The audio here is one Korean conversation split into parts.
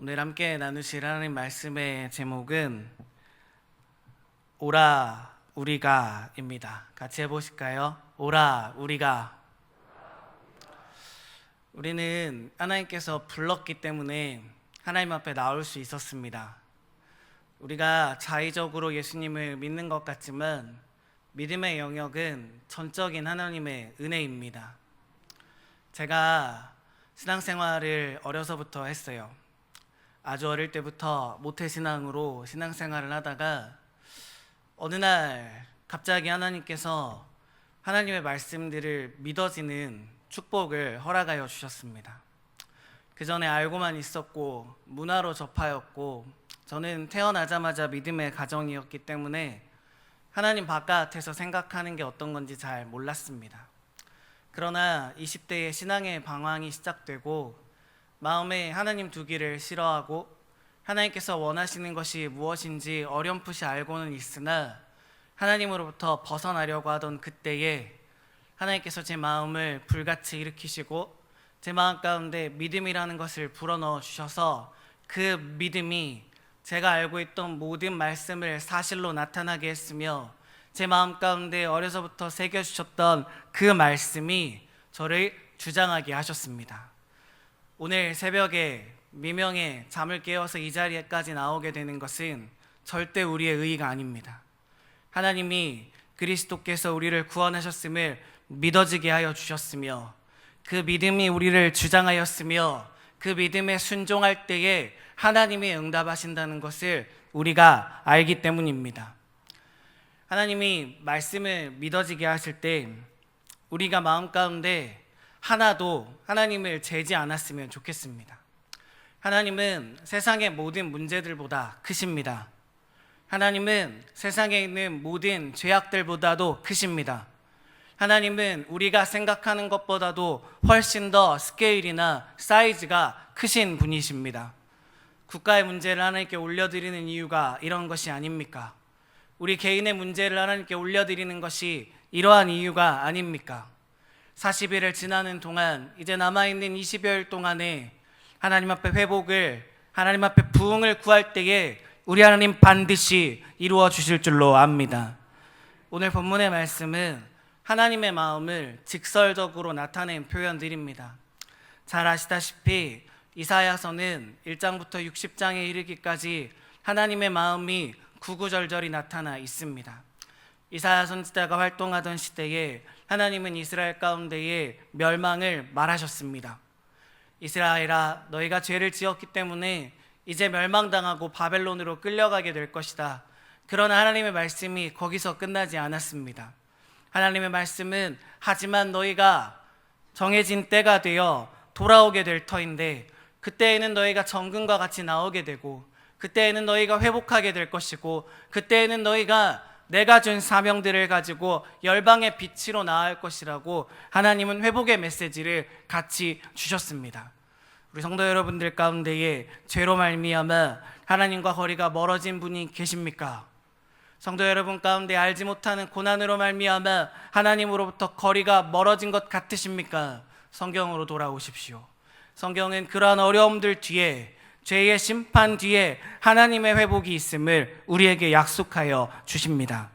오늘 함께 나누실 하나님 말씀의 제목은 오라 우리가입니다. 같이 해보실까요? 오라 우리가. 우리는 하나님께서 불렀기 때문에 하나님 앞에 나올 수 있었습니다. 우리가 자의적으로 예수님을 믿는 것 같지만 믿음의 영역은 전적인 하나님의 은혜입니다. 제가 신앙생활을 어려서부터 했어요. 아주 어릴 때부터 모태신앙으로 신앙생활을 하다가 어느 날 갑자기 하나님께서 하나님의 말씀들을 믿어지는 축복을 허락하여 주셨습니다. 그 전에 알고만 있었고 문화로 접하였고 저는 태어나자마자 믿음의 가정이었기 때문에 하나님 바깥에서 생각하는 게 어떤 건지 잘 몰랐습니다. 그러나 20대에 신앙의 방황이 시작되고 마음에 하나님 두기를 싫어하고 하나님께서 원하시는 것이 무엇인지 어렴풋이 알고는 있으나 하나님으로부터 벗어나려고 하던 그때에 하나님께서 제 마음을 불같이 일으키시고 제 마음 가운데 믿음이라는 것을 불어넣어 주셔서 그 믿음이 제가 알고 있던 모든 말씀을 사실로 나타나게 했으며 제 마음 가운데 어려서부터 새겨주셨던 그 말씀이 저를 주장하게 하셨습니다. 오늘 새벽에 미명에 잠을 깨어서 이 자리에까지 나오게 되는 것은 절대 우리의 의의가 아닙니다. 하나님이 그리스도께서 우리를 구원하셨음을 믿어지게 하여 주셨으며 그 믿음이 우리를 주장하였으며 그 믿음에 순종할 때에 하나님이 응답하신다는 것을 우리가 알기 때문입니다. 하나님이 말씀을 믿어지게 하실 때 우리가 마음 가운데 하나도 하나님을 재지 않았으면 좋겠습니다. 하나님은 세상의 모든 문제들보다 크십니다. 하나님은 세상에 있는 모든 죄악들보다도 크십니다. 하나님은 우리가 생각하는 것보다도 훨씬 더 스케일이나 사이즈가 크신 분이십니다. 국가의 문제를 하나님께 올려드리는 이유가 이런 것이 아닙니까? 우리 개인의 문제를 하나님께 올려드리는 것이 이러한 이유가 아닙니까? 40일을 지나는 동안 이제 남아있는 20여일 동안에 하나님 앞에 회복을, 하나님 앞에 부흥을 구할 때에 우리 하나님 반드시 이루어 주실 줄로 압니다. 오늘 본문의 말씀은 하나님의 마음을 직설적으로 나타낸 표현들입니다. 잘 아시다시피 이사야서는 1장부터 60장에 이르기까지 하나님의 마음이 구구절절히 나타나 있습니다. 이사야 선지자가 활동하던 시대에 하나님은 이스라엘 가운데에 멸망을 말하셨습니다. 이스라엘아, 너희가 죄를 지었기 때문에 이제 멸망당하고 바벨론으로 끌려가게 될 것이다. 그러나 하나님의 말씀이 거기서 끝나지 않았습니다. 하나님의 말씀은 하지만 너희가 정해진 때가 되어 돌아오게 될 터인데 그때에는 너희가 정금과 같이 나오게 되고 그때에는 너희가 회복하게 될 것이고 그때에는 너희가 내가 준 사명들을 가지고 열방의 빛으로 나아갈 것이라고 하나님은 회복의 메시지를 같이 주셨습니다. 우리 성도 여러분들 가운데에 죄로 말미암아 하나님과 거리가 멀어진 분이 계십니까? 성도 여러분 가운데 알지 못하는 고난으로 말미암아 하나님으로부터 거리가 멀어진 것 같으십니까? 성경으로 돌아오십시오. 성경은 그러한 어려움들 뒤에 죄의 심판 뒤에 하나님의 회복이 있음을 우리에게 약속하여 주십니다.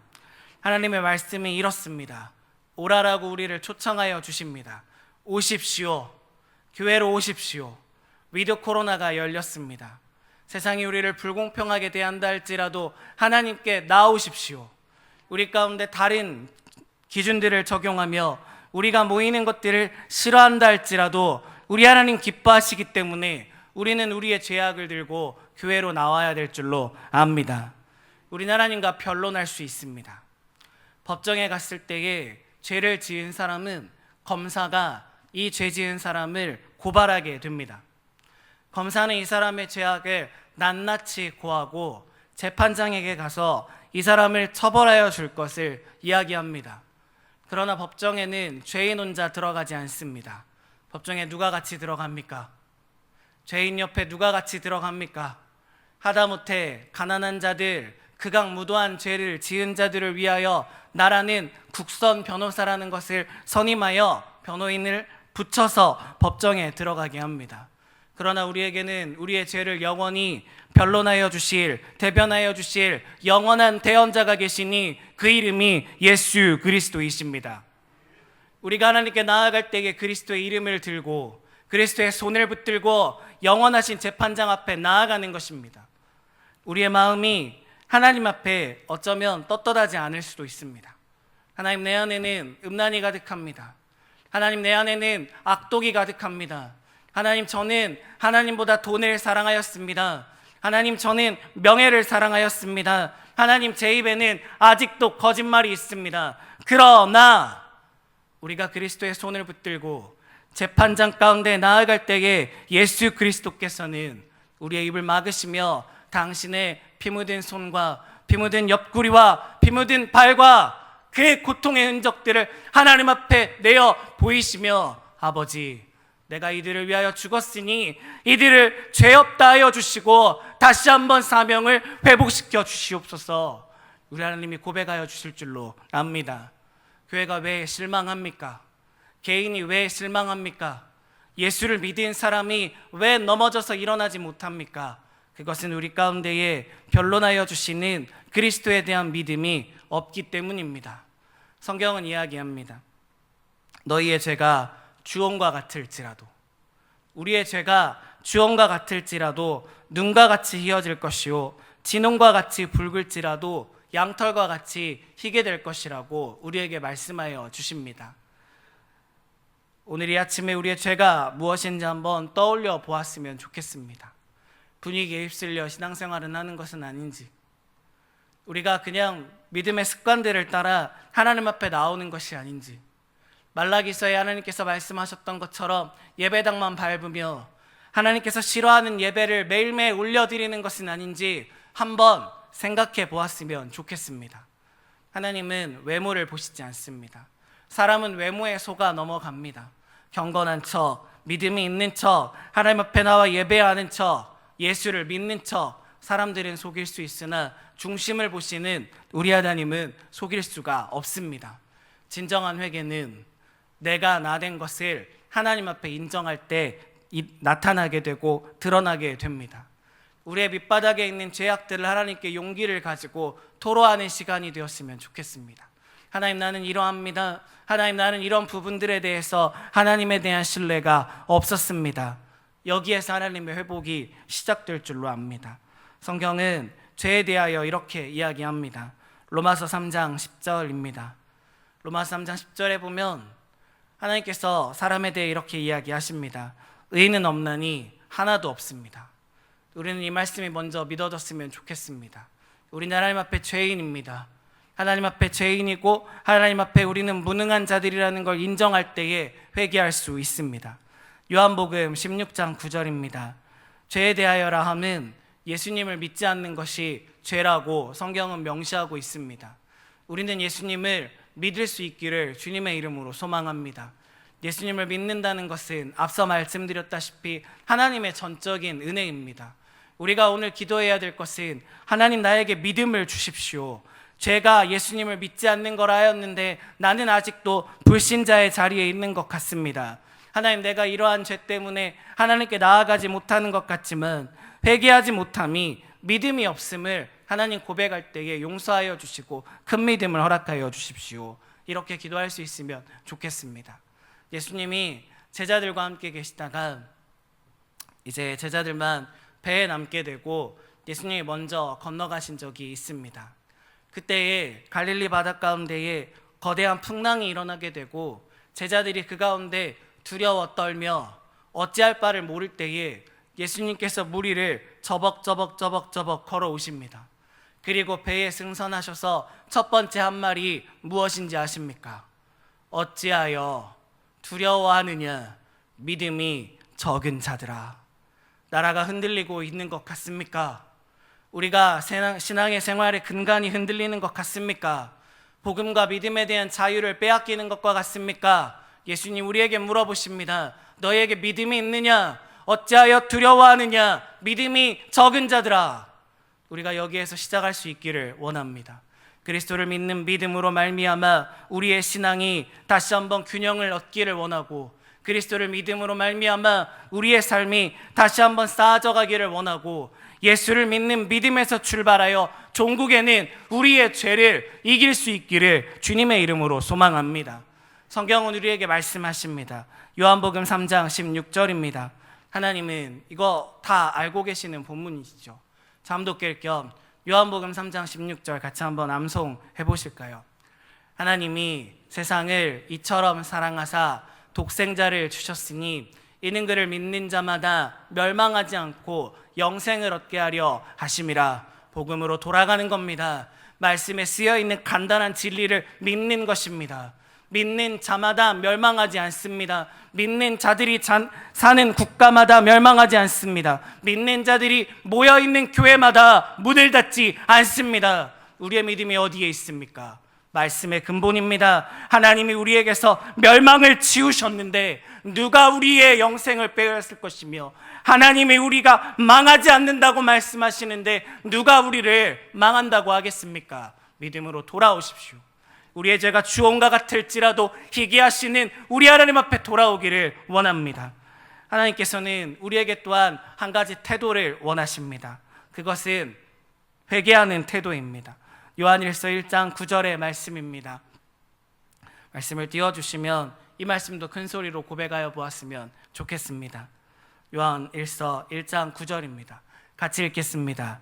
하나님의 말씀이 이렇습니다. 오라라고 우리를 초청하여 주십니다. 오십시오. 교회로 오십시오. 위드 코로나가 열렸습니다. 세상이 우리를 불공평하게 대한다 할지라도 하나님께 나오십시오. 우리 가운데 다른 기준들을 적용하며 우리가 모이는 것들을 싫어한다 할지라도 우리 하나님 기뻐하시기 때문에 우리는 우리의 죄악을 들고 교회로 나와야 될 줄로 압니다. 우리 하나님과 변론할 수 있습니다. 법정에 갔을 때에 죄를 지은 사람은 검사가 이 죄 지은 사람을 고발하게 됩니다. 검사는 이 사람의 죄악을 낱낱이 고하고 재판장에게 가서 이 사람을 처벌하여 줄 것을 이야기합니다. 그러나 법정에는 죄인 혼자 들어가지 않습니다. 법정에 누가 같이 들어갑니까? 죄인 옆에 누가 같이 들어갑니까? 하다못해 가난한 자들, 극악무도한 죄를 지은 자들을 위하여 나라는 국선 변호사라는 것을 선임하여 변호인을 붙여서 법정에 들어가게 합니다. 그러나 우리에게는 우리의 죄를 영원히 변론하여 주실, 대변하여 주실 영원한 대언자가 계시니 그 이름이 예수 그리스도이십니다. 우리가 하나님께 나아갈 때에 그리스도의 이름을 들고 그리스도의 손을 붙들고 영원하신 재판장 앞에 나아가는 것입니다. 우리의 마음이 하나님 앞에 어쩌면 떳떳하지 않을 수도 있습니다. 하나님, 내 안에는 음란이 가득합니다. 하나님, 내 안에는 악독이 가득합니다. 하나님, 저는 하나님보다 돈을 사랑하였습니다. 하나님, 저는 명예를 사랑하였습니다. 하나님, 제 입에는 아직도 거짓말이 있습니다. 그러나 우리가 그리스도의 손을 붙들고 재판장 가운데 나아갈 때에 예수 그리스도께서는 우리의 입을 막으시며 당신의 피 묻은 손과 피 묻은 옆구리와 피 묻은 발과 그의 고통의 흔적들을 하나님 앞에 내어 보이시며, 아버지, 내가 이들을 위하여 죽었으니 이들을 죄 없다 하여 주시고 다시 한번 사명을 회복시켜 주시옵소서. 우리 하나님이 고백하여 주실 줄로 압니다. 교회가 왜 실망합니까? 개인이 왜 실망합니까? 예수를 믿은 사람이 왜 넘어져서 일어나지 못합니까? 그것은 우리 가운데에 변론하여 주시는 그리스도에 대한 믿음이 없기 때문입니다. 성경은 이야기합니다. 너희의 죄가 주홍과 같을지라도, 우리의 죄가 주홍과 같을지라도 눈과 같이 희어질 것이요 진홍과 같이 붉을지라도 양털과 같이 희게 될 것이라고 우리에게 말씀하여 주십니다. 오늘 이 아침에 우리의 죄가 무엇인지 한번 떠올려 보았으면 좋겠습니다. 분위기에 휩쓸려 신앙생활은 하는 것은 아닌지, 우리가 그냥 믿음의 습관들을 따라 하나님 앞에 나오는 것이 아닌지, 말라기서에 하나님께서 말씀하셨던 것처럼 예배당만 밟으며 하나님께서 싫어하는 예배를 매일매일 올려드리는 것은 아닌지 한번 생각해 보았으면 좋겠습니다. 하나님은 외모를 보시지 않습니다. 사람은 외모에 속아 넘어갑니다. 경건한 척, 믿음이 있는 척, 하나님 앞에 나와 예배하는 척, 예수를 믿는 척, 사람들은 속일 수 있으나 중심을 보시는 우리 하나님은 속일 수가 없습니다. 진정한 회개는 내가 나 된 것을 하나님 앞에 인정할 때 나타나게 되고 드러나게 됩니다. 우리의 밑바닥에 있는 죄악들을 하나님께 용기를 가지고 토로하는 시간이 되었으면 좋겠습니다. 하나님, 나는 이러합니다. 하나님, 나는 이런 부분들에 대해서 하나님에 대한 신뢰가 없었습니다. 여기에서 하나님의 회복이 시작될 줄로 압니다. 성경은 죄에 대하여 이렇게 이야기합니다. 로마서 3장 10절입니다. 로마서 3장 10절에 보면 하나님께서 사람에 대해 이렇게 이야기하십니다. 의인은 없나니 하나도 없습니다. 우리는 이 말씀이 먼저 믿어졌으면 좋겠습니다. 우리는 하나님 앞에 죄인입니다. 하나님 앞에 죄인이고 하나님 앞에 우리는 무능한 자들이라는 걸 인정할 때에 회개할 수 있습니다. 요한복음 16장 9절입니다. 죄에 대하여라 함은 예수님을 믿지 않는 것이 죄라고 성경은 명시하고 있습니다. 우리는 예수님을 믿을 수 있기를 주님의 이름으로 소망합니다. 예수님을 믿는다는 것은 앞서 말씀드렸다시피 하나님의 전적인 은혜입니다. 우리가 오늘 기도해야 될 것은 하나님, 나에게 믿음을 주십시오. 죄가 예수님을 믿지 않는 거라 하였는데 나는 아직도 불신자의 자리에 있는 것 같습니다. 하나님, 내가 이러한 죄 때문에 하나님께 나아가지 못하는 것 같지만 회개하지 못함이 믿음이 없음을 하나님 고백할 때에 용서하여 주시고 큰 믿음을 허락하여 주십시오. 이렇게 기도할 수 있으면 좋겠습니다. 예수님이 제자들과 함께 계시다가 이제 제자들만 배에 남게 되고 예수님이 먼저 건너가신 적이 있습니다. 그때에 갈릴리 바다 가운데에 거대한 풍랑이 일어나게 되고 제자들이 그 가운데 두려워 떨며 어찌할 바를 모를 때에 예수님께서 물 위를 저벅저벅 걸어오십니다. 그리고 배에 승선하셔서 첫 번째 한 말이 무엇인지 아십니까? 어찌하여 두려워하느냐, 믿음이 적은 자들아. 나라가 흔들리고 있는 것 같습니까? 우리가 신앙의 생활의 근간이 흔들리는 것 같습니까? 복음과 믿음에 대한 자유를 빼앗기는 것과 같습니까? 예수님 우리에게 물어보십니다. 너희에게 믿음이 있느냐? 어찌하여 두려워하느냐? 믿음이 적은 자들아. 우리가 여기에서 시작할 수 있기를 원합니다. 그리스도를 믿는 믿음으로 말미암아 우리의 신앙이 다시 한번 균형을 얻기를 원하고 그리스도를 믿음으로 말미암아 우리의 삶이 다시 한번 쌓아져 가기를 원하고, 예수를 믿는 믿음에서 출발하여 종국에는 우리의 죄를 이길 수 있기를 주님의 이름으로 소망합니다. 성경은 우리에게 말씀하십니다. 요한복음 3장 16절입니다. 하나님은 이거 다 알고 계시는 본문이시죠. 잠도 깰 겸 요한복음 3장 16절 같이 한번 암송해 보실까요? 하나님이 세상을 이처럼 사랑하사 독생자를 주셨으니 이는 그를 믿는 자마다 멸망하지 않고 영생을 얻게 하려 하심이라. 복음으로 돌아가는 겁니다. 말씀에 쓰여있는 간단한 진리를 믿는 것입니다. 믿는 자마다 멸망하지 않습니다. 믿는 자들이 사는 국가마다 멸망하지 않습니다. 믿는 자들이 모여있는 교회마다 문을 닫지 않습니다. 우리의 믿음이 어디에 있습니까? 말씀의 근본입니다. 하나님이 우리에게서 멸망을 지우셨는데 누가 우리의 영생을 빼앗을 것이며, 하나님이 우리가 망하지 않는다고 말씀하시는데 누가 우리를 망한다고 하겠습니까? 믿음으로 돌아오십시오. 우리의 죄가 주홍과 같을지라도 희귀하시는 우리 하나님 앞에 돌아오기를 원합니다. 하나님께서는 우리에게 또한 한 가지 태도를 원하십니다. 그것은 회개하는 태도입니다. 요한일서 1장 9절의 말씀입니다. 말씀을 띄워주시면 이 말씀도 큰 소리로 고백하여 보았으면 좋겠습니다. 요한일서 1장 9절입니다. 같이 읽겠습니다.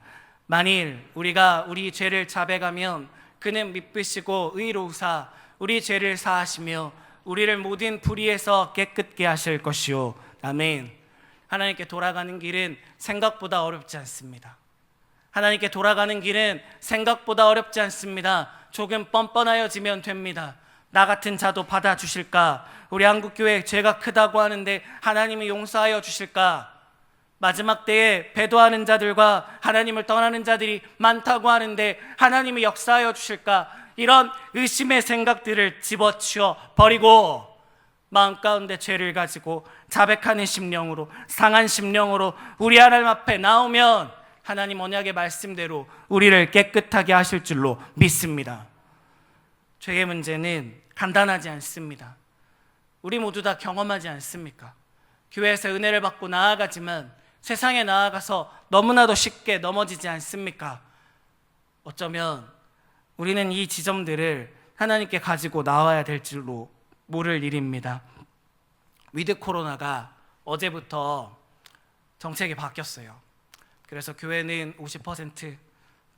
만일 우리가 우리 죄를 자백하면 그는 미쁘시고 의로우사 우리 죄를 사하시며 우리를 모든 불의에서 깨끗게 하실 것이요. 아멘. 하나님께 돌아가는 길은 생각보다 어렵지 않습니다. 하나님께 돌아가는 길은 생각보다 어렵지 않습니다. 조금 뻔뻔하여지면 됩니다. 나 같은 자도 받아주실까? 우리 한국교회 죄가 크다고 하는데 하나님이 용서하여 주실까? 마지막 때에 배도하는 자들과 하나님을 떠나는 자들이 많다고 하는데 하나님이 역사하여 주실까? 이런 의심의 생각들을 집어치워 버리고 마음 가운데 죄를 가지고 자백하는 심령으로, 상한 심령으로 우리 하나님 앞에 나오면 하나님 언약의 말씀대로 우리를 깨끗하게 하실 줄로 믿습니다. 죄의 문제는 간단하지 않습니다. 우리 모두 다 경험하지 않습니까? 교회에서 은혜를 받고 나아가지만 세상에 나아가서 너무나도 쉽게 넘어지지 않습니까? 어쩌면 우리는 이 지점들을 하나님께 가지고 나와야 될 줄로 모를 일입니다. 위드 코로나가 어제부터 정책이 바뀌었어요. 그래서 교회는 50%,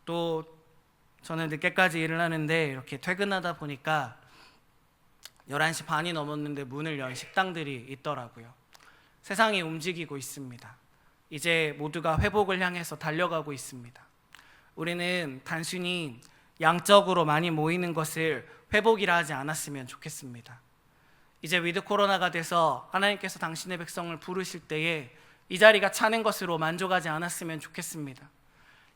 또 저는 늦게까지 일을 하는데 이렇게 퇴근하다 보니까 11시 반이 넘었는데 문을 연 식당들이 있더라고요. 세상이 움직이고 있습니다. 이제 모두가 회복을 향해서 달려가고 있습니다. 우리는 단순히 양적으로 많이 모이는 것을 회복이라 하지 않았으면 좋겠습니다. 이제 위드 코로나가 돼서 하나님께서 당신의 백성을 부르실 때에 이 자리가 차는 것으로 만족하지 않았으면 좋겠습니다.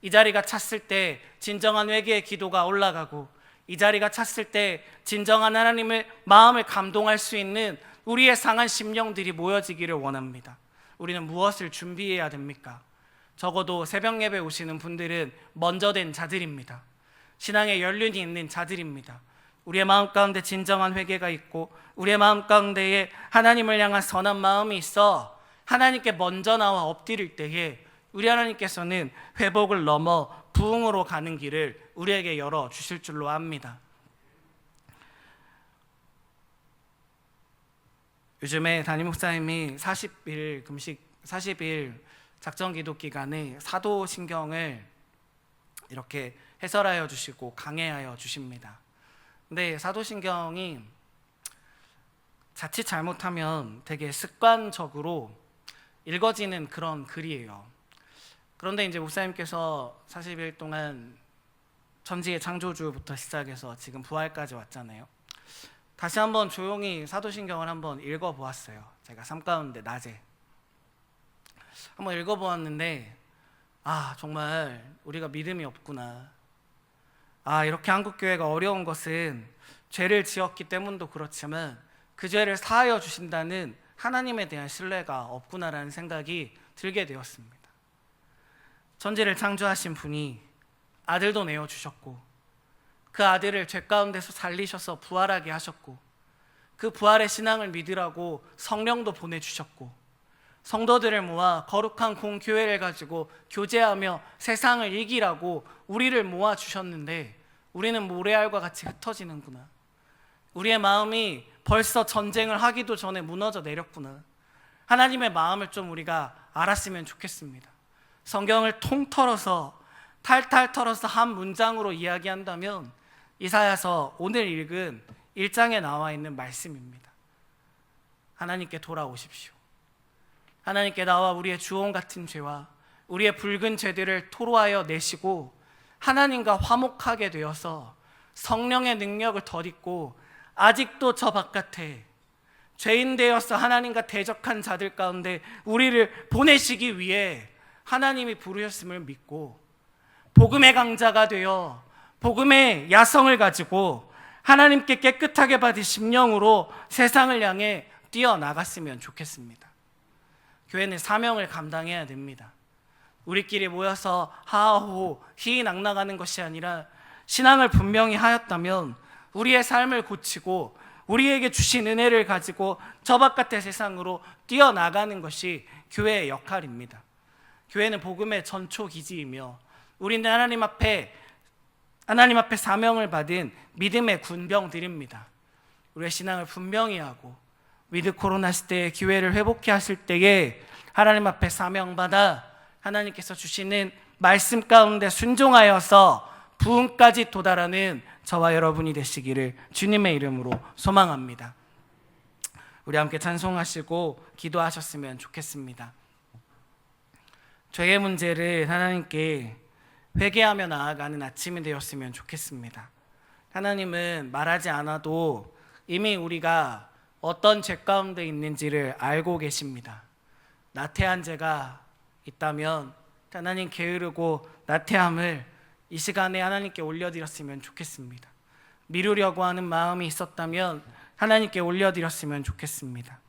이 자리가 찼을 때 진정한 회개의 기도가 올라가고, 이 자리가 찼을 때 진정한 하나님의 마음을 감동할 수 있는 우리의 상한 심령들이 모여지기를 원합니다. 우리는 무엇을 준비해야 됩니까? 적어도 새벽 예배 오시는 분들은 먼저 된 자들입니다. 신앙의 연륜이 있는 자들입니다. 우리의 마음 가운데 진정한 회개가 있고 우리의 마음 가운데에 하나님을 향한 선한 마음이 있어 하나님께 먼저 나와 엎드릴 때에 우리 하나님께서는 회복을 넘어 부흥으로 가는 길을 우리에게 열어주실 줄로 압니다. 요즘에 담임 목사님이 40일 금식, 40일 작전 기도 기간에 사도신경을 이렇게 해설하여 주시고 강해하여 주십니다. 근데 사도신경이 자칫 잘못하면 되게 습관적으로 읽어지는 그런 글이에요. 그런데 이제 목사님께서 40일 동안 천지의 창조주부터 시작해서 지금 부활까지 왔잖아요. 다시 한번 조용히 사도신경을 한번 읽어보았어요. 제가 삶 가운데 낮에 한번 읽어보았는데 정말 우리가 믿음이 없구나. 이렇게 한국교회가 어려운 것은 죄를 지었기 때문도 그렇지만 그 죄를 사하여 주신다는 하나님에 대한 신뢰가 없구나라는 생각이 들게 되었습니다. 천지를 창조하신 분이 아들도 내어주셨고 그 아들을 죄 가운데서 살리셔서 부활하게 하셨고 그 부활의 신앙을 믿으라고 성령도 보내주셨고, 성도들을 모아 거룩한 공교회를 가지고 교제하며 세상을 이기라고 우리를 모아주셨는데, 우리는 모래알과 같이 흩어지는구나. 우리의 마음이 벌써 전쟁을 하기도 전에 무너져 내렸구나. 하나님의 마음을 좀 우리가 알았으면 좋겠습니다. 성경을 통틀어서 탈탈 털어서 한 문장으로 이야기한다면 이사야서 오늘 읽은 1장에 나와 있는 말씀입니다. 하나님께 돌아오십시오. 하나님께 나와 우리의 주홍 같은 죄와 우리의 붉은 죄들을 토로하여 내시고 하나님과 화목하게 되어서 성령의 능력을 덧입고 아직도 저 바깥에 죄인 되어서 하나님과 대적한 자들 가운데 우리를 보내시기 위해 하나님이 부르셨음을 믿고 복음의 강자가 되어 복음의 야성을 가지고 하나님께 깨끗하게 받은 심령으로 세상을 향해 뛰어나갔으면 좋겠습니다. 교회는 사명을 감당해야 됩니다. 우리끼리 모여서 하하호 희낙낙하는 것이 아니라 신앙을 분명히 하였다면 우리의 삶을 고치고 우리에게 주신 은혜를 가지고 저 바깥의 세상으로 뛰어나가는 것이 교회의 역할입니다. 교회는 복음의 전초기지이며 우리는 하나님 앞에 사명을 받은 믿음의 군병들입니다. 우리의 신앙을 분명히 하고 위드 코로나 시대에 교회를 회복해 하실 때에 하나님 앞에 사명받아 하나님께서 주시는 말씀 가운데 순종하여서 부흥까지 도달하는 저와 여러분이 되시기를 주님의 이름으로 소망합니다. 우리 함께 찬송하시고 기도하셨으면 좋겠습니다. 죄의 문제를 하나님께 회개하며 나아가는 아침이 되었으면 좋겠습니다. 하나님은 말하지 않아도 이미 우리가 어떤 죄 가운데 있는지를 알고 계십니다. 나태한 죄가 있다면 하나님 게으르고 나태함을 이 시간에 하나님께 올려드렸으면 좋겠습니다. 미루려고 하는 마음이 있었다면 하나님께 올려드렸으면 좋겠습니다.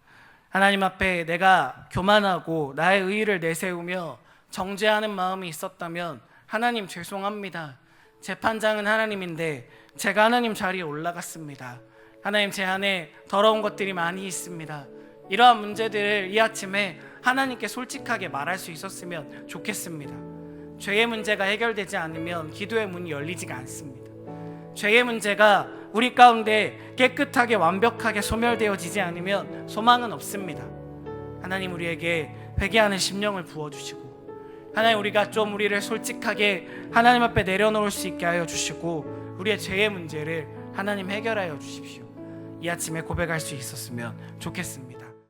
하나님 앞에 내가 교만하고 나의 의의를 내세우며 정죄하는 마음이 있었다면 하나님 죄송합니다. 재판장은 하나님인데 제가 하나님 자리에 올라갔습니다. 하나님 제 안에 더러운 것들이 많이 있습니다. 이러한 문제들을 이 아침에 하나님께 솔직하게 말할 수 있었으면 좋겠습니다. 죄의 문제가 해결되지 않으면 기도의 문이 열리지가 않습니다. 죄의 문제가 우리 가운데 깨끗하게 완벽하게 소멸되어지지 않으면 소망은 없습니다. 하나님 우리에게 회개하는 심령을 부어주시고 하나님 우리가 좀 우리를 솔직하게 하나님 앞에 내려놓을 수 있게 하여 주시고 우리의 죄의 문제를 하나님 해결하여 주십시오. 이 아침에 고백할 수 있었으면 좋겠습니다.